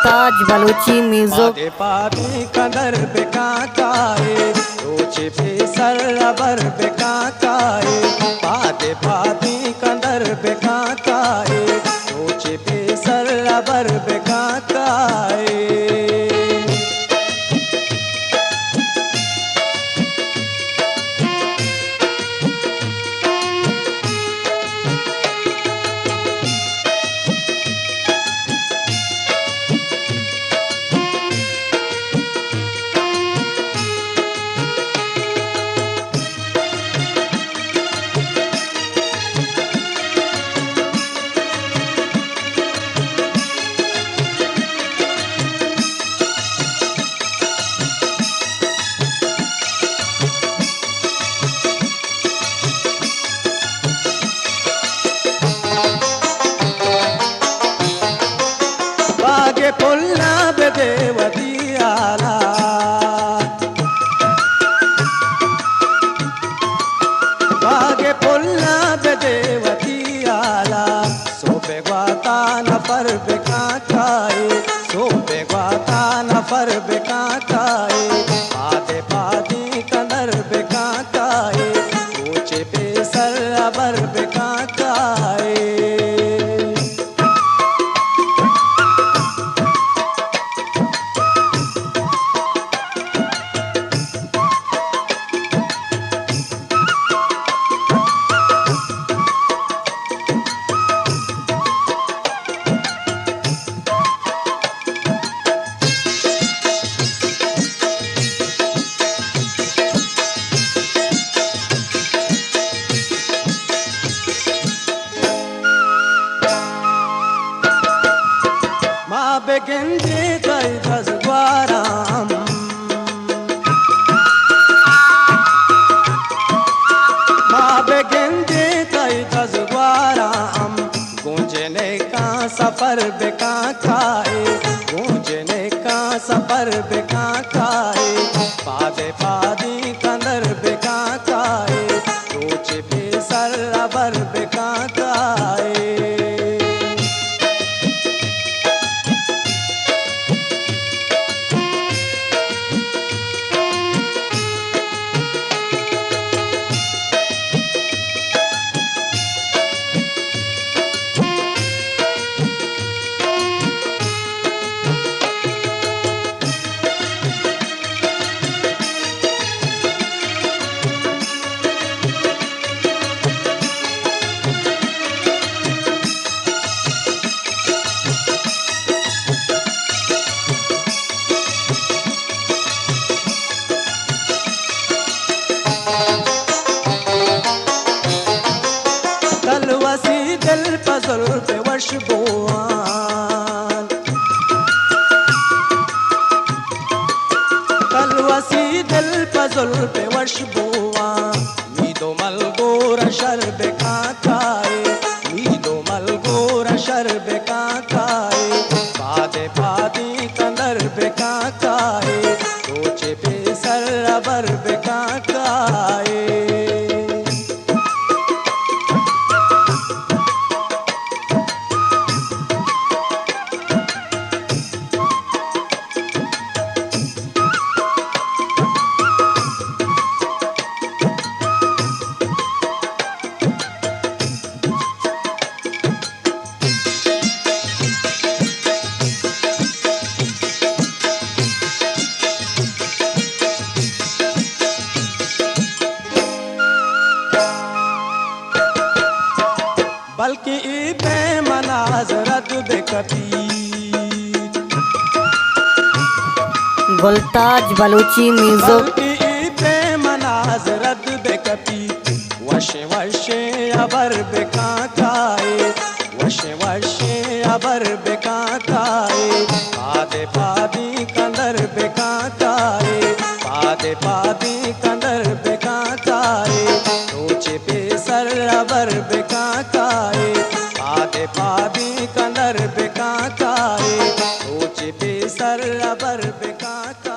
गुलताज Balochi music. पादे पादी कंदर बेकाकाए रोचे पे सरबर बेकाकाए पादे पादी कंदर बेकाकाए रोचे पे सरबर बेकाकाए। बागे पुल्ला बेदेवती आला बागे पुल्ला बेदेवती आला सोबे ग्वाता नफर बेकाकाए सोबे ग्वाता नफर बेकाकाए पादे पादी कंदर बेकाकाए ऊंचे पे सरबर बेकाकाए। माँ बेगेंजे तई दसवाराम माँ बेगेंजे तई दसवाराम गूंजने का सफर बेकाकाए गूंजने का सफर बेकाकाए पादे पादी कंदर बेकाकाए रोचे पे सरबर बेकाकाए। तलवसी दिल पजल पे वश बोआन तलवसी दिल पजल पे वश बोआन मीदो मलगोर शर बेकाकाए मीदो मलगोर शर बेकाकाए पादे पादी कंदर बेकाकाए रोचे पे सरबर बेकाकाए। बल्कि बेमनाज रद बेकती गुलताज बलूची म्यूजिक। बल्कि बेमनाज रद बेकती वशे वशे अबर बेकाकाए वशे वशे अबर बेकाकाए पादे पादी कंदर बेकाकाए पादे पादी कंदर बेकाकाए रोचे पे सरबर बेकाकाए पादे पादी कंदर बेकाकाए रोचे पे सरबर बेकाकाए।